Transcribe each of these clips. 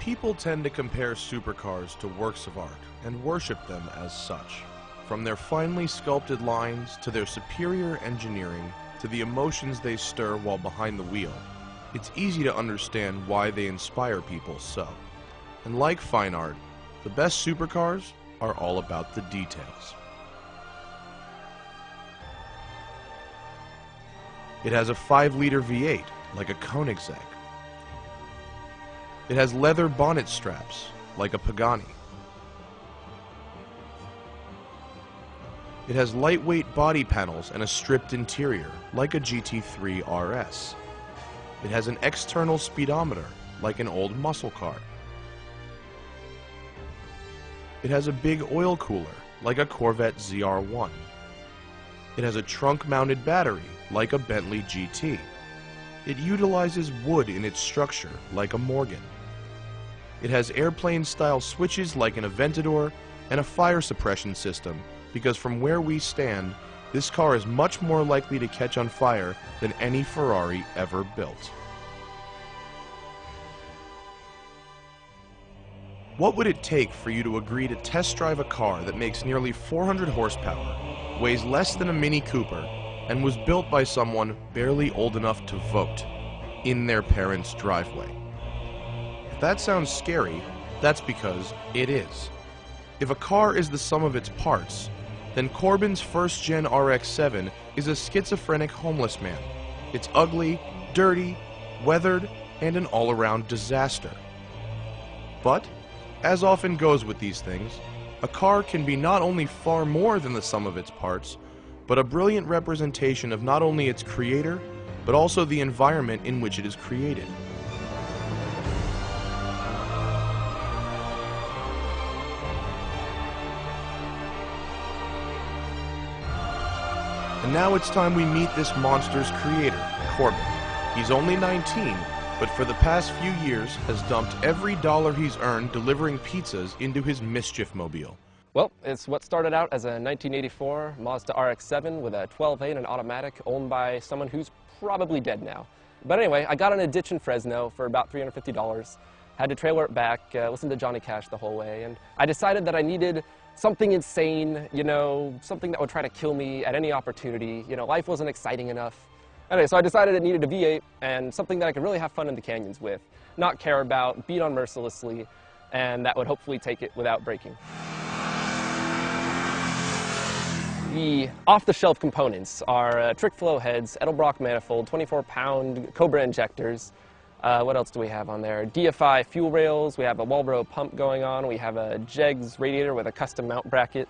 People tend to compare supercars to works of art and worship them as such. From their finely sculpted lines to their superior engineering to the emotions they stir while behind the wheel, it's easy to understand why they inspire people so. And like fine art, the best supercars are all about the details. It has a 5-liter V8, like a Koenigsegg. It has leather bonnet straps, like a Pagani. It has lightweight body panels and a stripped interior, like a GT3 RS. It has an external speedometer, like an old muscle car. It has a big oil cooler, like a Corvette ZR1. It has a trunk-mounted battery, like a Bentley GT. It utilizes wood in its structure, like a Morgan. It has airplane-style switches like an Aventador and a fire suppression system, because from where we stand, this car is much more likely to catch on fire than any Ferrari ever built. What would it take for you to agree to test drive a car that makes nearly 400 horsepower, weighs less than a Mini Cooper, and was built by someone barely old enough to vote in their parents' driveway? If that sounds scary, that's because it is. If a car is the sum of its parts, then Corbin's first-gen RX-7 is a schizophrenic homeless man. It's ugly, dirty, weathered, and an all-around disaster. But, as often goes with these things, a car can be not only far more than the sum of its parts, but a brilliant representation of not only its creator, but also the environment in which it is created. And now it's time we meet this monster's creator, Corbin. He's only 19, but for the past few years has dumped every dollar he's earned delivering pizzas into his mischief mobile. Well, it's what started out as a 1984 Mazda RX-7 with a 12A and an automatic owned by someone who's probably dead now. But anyway, I got in a ditch in Fresno for about $350, had to trailer it back, listen to Johnny Cash the whole way, and I decided that I needed something insane, you know, something that would try to kill me at any opportunity. You know, life wasn't exciting enough. Anyway, so I decided it needed a V8 and something that I could really have fun in the canyons with, not care about, beat on mercilessly, and that would hopefully take it without breaking. The off-the-shelf components are trick flow heads, Edelbrock manifold, 24-pound Cobra injectors. What else do we have on there? DFI fuel rails, we have a Walbro pump going on, we have a Jegs radiator with a custom mount bracket.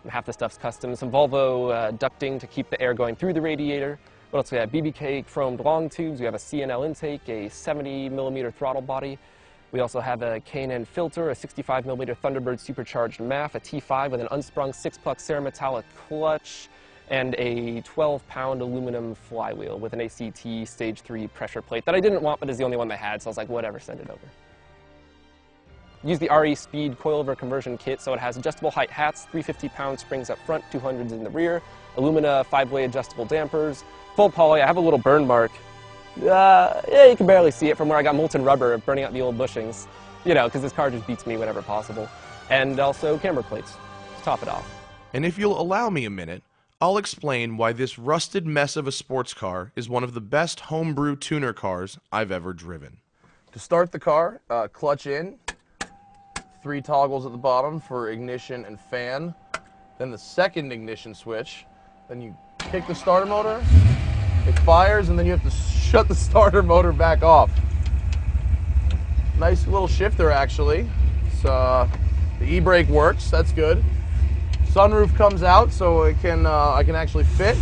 Half the stuff's custom. Some Volvo ducting to keep the air going through the radiator. What else? We have BBK chromed long tubes, we have a CNL intake, a 70mm throttle body. We also have a K&N filter, a 65mm Thunderbird supercharged MAF, a T5 with an unsprung 6-puck cerametallic clutch, and a 12-pound aluminum flywheel with an ACT Stage 3 pressure plate that I didn't want, but is the only one they had, so I was like, whatever, send it over. Use the RE Speed coilover conversion kit, so it has adjustable height hats, 350-pound springs up front, 200s in the rear, Illumina 5-way adjustable dampers, full poly. I have a little burn mark. Yeah, you can barely see it from where I got molten rubber burning out the old bushings, you know, because this car just beats me whenever possible. And also camber plates to top it off. And if you'll allow me a minute, I'll explain why this rusted mess of a sports car is one of the best homebrew tuner cars I've ever driven. To start the car, clutch in, 3 toggles at the bottom for ignition and fan, then the second ignition switch, then you kick the starter motor, it fires, and then you have to shut the starter motor back off. Nice little shifter, actually. So, the e-brake works, that's good. Sunroof comes out, so it can I can actually fit.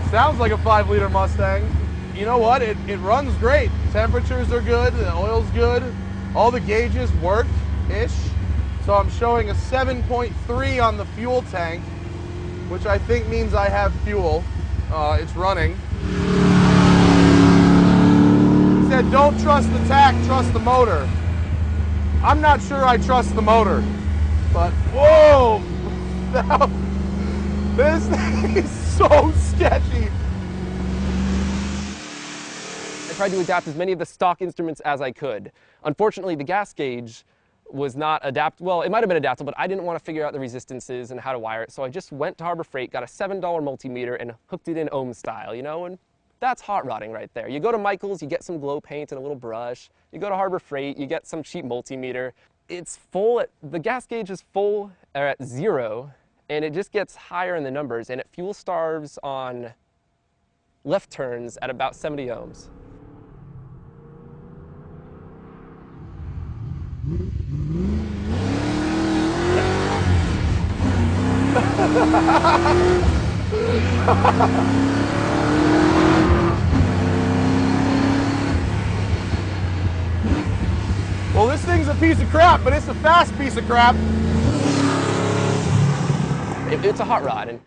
Sounds like a 5-liter Mustang. You know what? It runs great. Temperatures are good, the oil's good, all the gauges work-ish. So I'm showing a 7.3 on the fuel tank, which I think means I have fuel. It's running. He said, don't trust the tach, trust the motor. I'm not sure I trust the motor, but whoa! This thing is so sketchy. I tried to adapt as many of the stock instruments as I could. Unfortunately, the gas gauge was not adaptable. Well, it might have been adaptable, but I didn't want to figure out the resistances and how to wire it, so I just went to Harbor Freight, got a $7 multimeter, and hooked it in ohm style, you know, and that's hot rodding right there. You go to Michael's, you get some glow paint and a little brush. You go to Harbor Freight, you get some cheap multimeter. It's full, the gas gauge is full or at 0, and it just gets higher in the numbers, and it fuel starves on left turns at about 70 ohms. Well, this thing's a piece of crap, but it's a fast piece of crap. It's a hot rod, and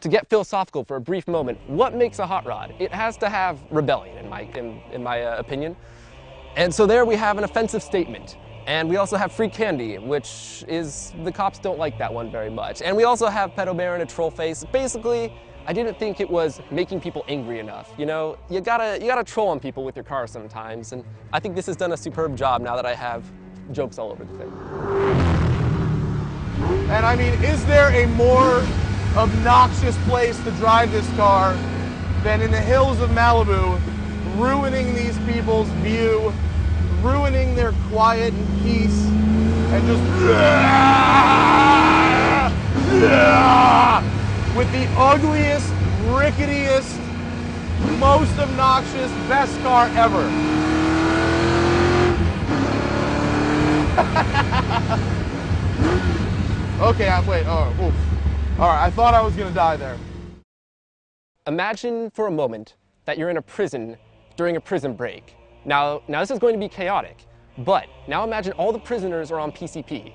to get philosophical for a brief moment, what makes a hot rod? It has to have rebellion, in my opinion. And so there we have an offensive statement. And we also have free candy, which is, the cops don't like that one very much. And we also have pedo bear and a troll face. Basically, I didn't think it was making people angry enough. You know, you gotta troll on people with your car sometimes, and I think this has done a superb job now that I have jokes all over the thing. And I mean, is there a more obnoxious place to drive this car than in the hills of Malibu, ruining these people's view, ruining their quiet and peace, and just with the ugliest, ricketiest, most obnoxious, best car ever. Okay, wait, oh, oof. All right, I thought I was gonna die there. Imagine for a moment that you're in a prison during a prison break. Now this is going to be chaotic, but now imagine all the prisoners are on PCP,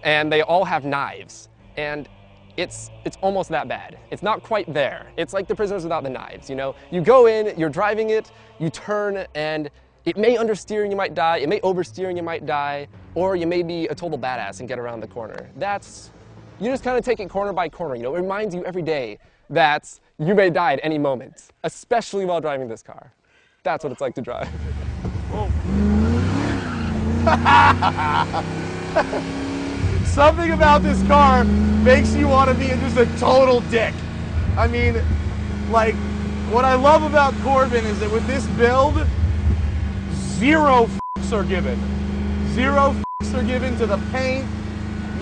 and they all have knives, and it's almost that bad. It's not quite there. It's like the prisoners without the knives, you know? You go in, you're driving it, you turn, and it may understeer and you might die, it may oversteer and you might die, or you may be a total badass and get around the corner. You just kind of take it corner by corner, you know? It reminds you every day that you may die at any moment, especially while driving this car. That's what it's like to drive. Something about this car makes you want to be just a total dick. I mean, like, what I love about Corbin is that with this build, 0 f***s are given. 0 f***s are given to the paint.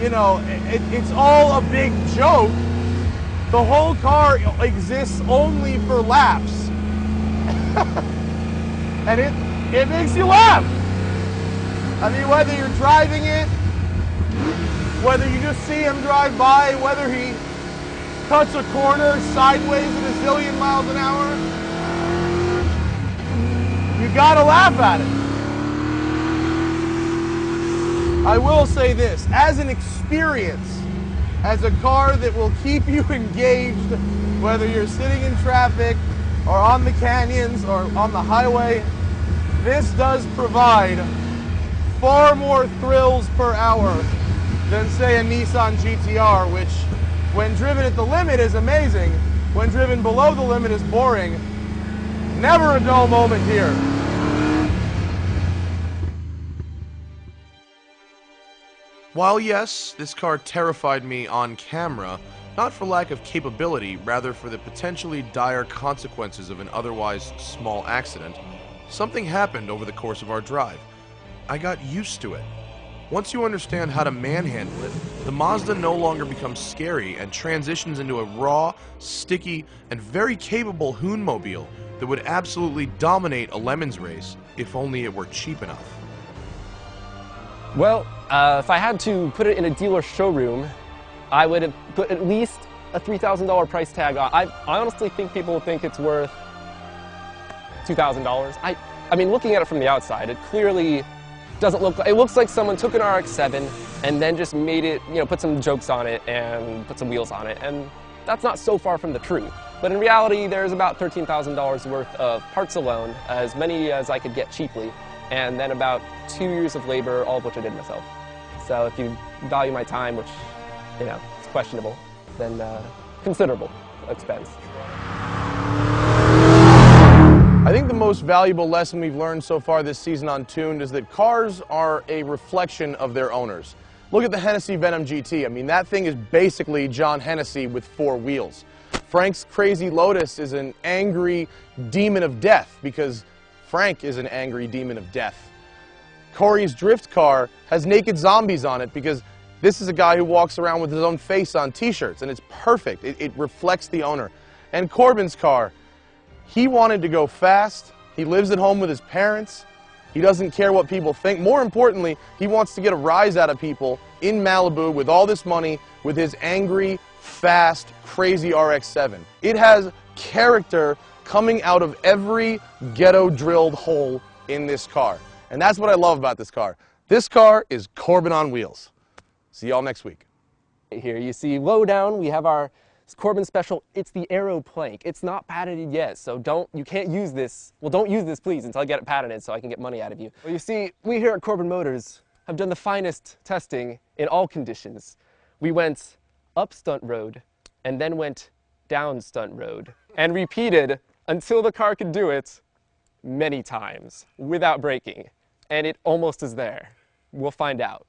You know, it's all a big joke. The whole car exists only for laughs. And it makes you laugh. I mean, whether you're driving it, whether you just see him drive by, whether he cuts a corner sideways at a zillion miles an hour, you gotta laugh at it. I will say this, as an experience, as a car that will keep you engaged, whether you're sitting in traffic or on the canyons or on the highway, this does provide far more thrills per hour than, say, a Nissan GTR, which, when driven at the limit, is amazing. When driven below the limit is boring. Never a dull moment here. While yes, this car terrified me on camera, not for lack of capability, rather for the potentially dire consequences of an otherwise small accident, something happened over the course of our drive. I got used to it. Once you understand how to manhandle it, the Mazda no longer becomes scary and transitions into a raw, sticky, and very capable Hoonmobile that would absolutely dominate a Lemons race if only it were cheap enough. Well, if I had to put it in a dealer showroom, I would have put at least a $3,000 price tag on. I honestly think people would think it's worth $2,000. I mean, looking at it from the outside, it clearly doesn't look like, it looks like someone took an RX-7 and then just made it, you know, put some jokes on it and put some wheels on it, and that's not so far from the truth. But in reality, there's about $13,000 worth of parts alone, as many as I could get cheaply, and then about 2 years of labor, all of which I did myself. So if you value my time, which, you know, it's questionable, then considerable expense. I I think the most valuable lesson we've learned so far this season on Tuned is that cars are a reflection of their owners. Look at the Hennessy Venom GT. I mean, that thing is basically John Hennessy with 4 wheels. Frank's Crazy Lotus is an angry demon of death because Frank is an angry demon of death. Corey's drift car has naked zombies on it because this is a guy who walks around with his own face on t-shirts, and it's perfect. It reflects the owner. And Corbin's car, he wanted to go fast. He lives at home with his parents. He doesn't care what people think. More importantly, he wants to get a rise out of people in Malibu with all this money with his angry, fast, crazy RX-7. It has character coming out of every ghetto-drilled hole in this car. And that's what I love about this car. This car is Corbin on wheels. See y'all next week. Here you see low down, we have our Corbin special. It's the Aero plank. It's not patented yet, so you can't use this. Well, don't use this, please, until I get it patented so I can get money out of you. Well, you see, we here at Corbin Motors have done the finest testing in all conditions. We went up stunt road and then went down stunt road and repeated until the car could do it many times without braking. And it almost is there. We'll find out.